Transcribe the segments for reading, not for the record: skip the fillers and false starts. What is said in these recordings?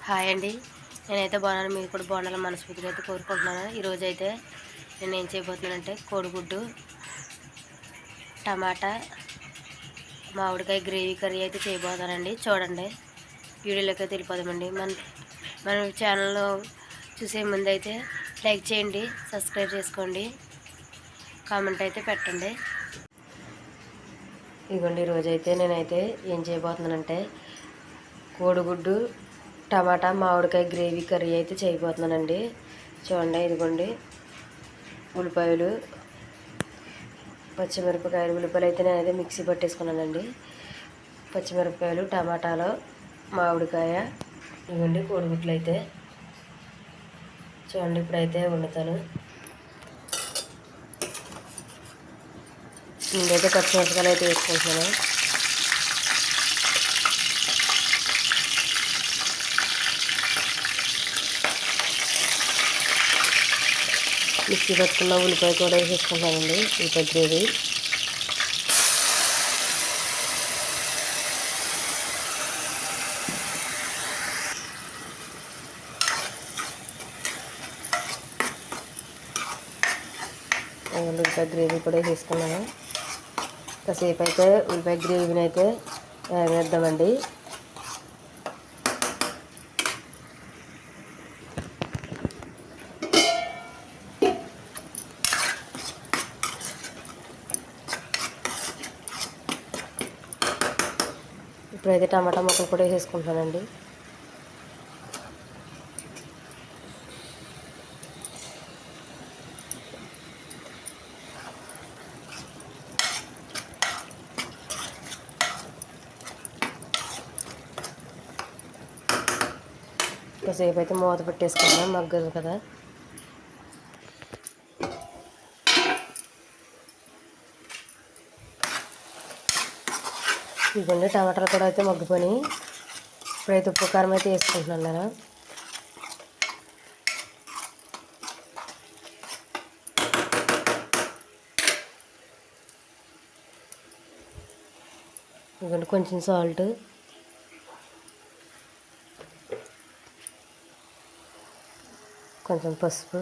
Hi అండి. నేనైతే బాగున్నాను. మీరు కూడా బాగుండాలని మనస్ఫూర్తిగా అయితే కోరుకుంటున్నాను. ఈరోజు అయితే నేను ఏం చేయబోతున్నానంటే కోడిగుడ్డు టమాటా మామిడికాయ గ్రేవీ కర్రీ అయితే చేయబోతానండి. చూడండి, వీడియోలోకి అయితే వెళ్ళిపోదామండి. మన ఛానల్లో చూసే ముందు అయితే లైక్ చేయండి, సబ్స్క్రైబ్ చేసుకోండి, కామెంట్ అయితే పెట్టండి. ఇదిగోండి, ఈరోజైతే నేనైతే ఏం చేయబోతున్నానంటే కోడిగుడ్డు టమాటా మామిడికాయ గ్రేవీ కర్రీ అయితే చేయబోతున్నానండి. చూడండి, ఇదిగోండి ఉల్లిపాయలు, పచ్చిమిరపకాయలు, ఉల్లిపాయలు అయితే నేనైతే మిక్సీ పట్టేసుకున్నానండి. పచ్చిమిరపకాయలు, టమాటాలు, మామిడికాయ, ఇవ్వండి కోడిగుడ్లు అయితే. చూడండి, ఇప్పుడైతే వండుతాను. నేనైతే పచ్చిమిరపకాయలు అయితే వేసుకుంటున్నాను. మిక్సీ పట్టుకున్న ఉల్లిపాయ కూడా వేసేసుకుంటానండి. ఉల్లిపాయ గ్రేవీ ఉల్లిపాయ గ్రేవీ కూడా వేసుకున్నాను. కాసేపు అయితే ఉల్లిపాయ గ్రేవీని అయితే వేద్దామండి. ఇప్పుడైతే టమాటా ముక్కలు కూడా వేసేసుకుంటానండి. కాసేపు అయితే మూత పెట్టేసుకుందాం, మగ్గదు కదా. ఇదిగోండి, టమాటాలు కూడా అయితే మగ్గిపోయి ఇప్పుడైతే ఉప్పు కారం అయితే వేసుకుంటున్నాను నేను. ఇదిగోండి కొంచెం సాల్ట్, కొంచెం పసుపు,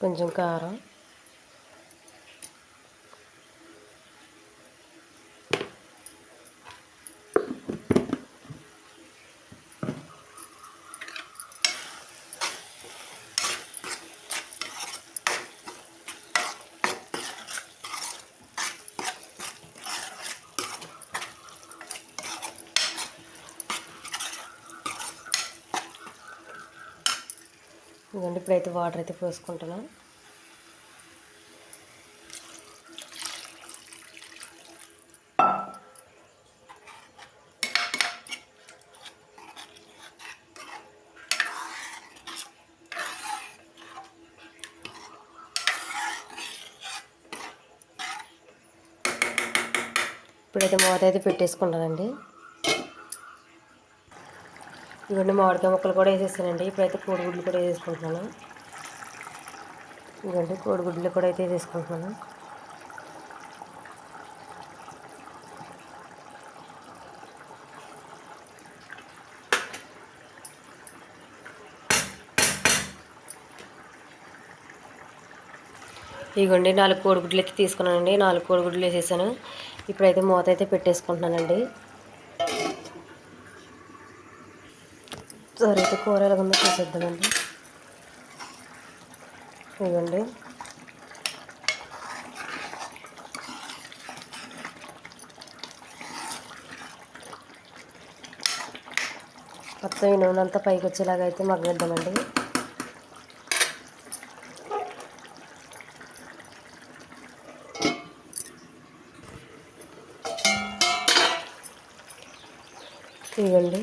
కొంచెం కారం, ఇదిగోండి ఇప్పుడైతే వాటర్ అయితే పోసుకుంటున్నాను. ఇప్పుడైతే మూత అయితే పెట్టేసుకుంటానండి. ఇవన్నీ మామిడికాయ ముక్కలు కూడా వేసేసానండి. ఇప్పుడైతే కోడిగుడ్లు కూడా వేసేసుకుంటున్నాను. ఇవన్నీ కోడిగుడ్లు కూడా అయితే వేసేసుకుంటున్నాను. ఇదిగోండి 4 కోడిగుడ్లు అయితే తీసుకున్నానండి. 4 కోడిగుడ్లు వేసేసాను. ఇప్పుడైతే మూత అయితే పెట్టేసుకుంటున్నానండి. సరే, అయితే కూర ఎలాగుందో చూసేద్దామండి. ఇదిగోండి, మొత్తం ఈ నూనె అంతా పైకి వచ్చేలాగా అయితే మగ్గనిద్దామండి. ఇదిగోండి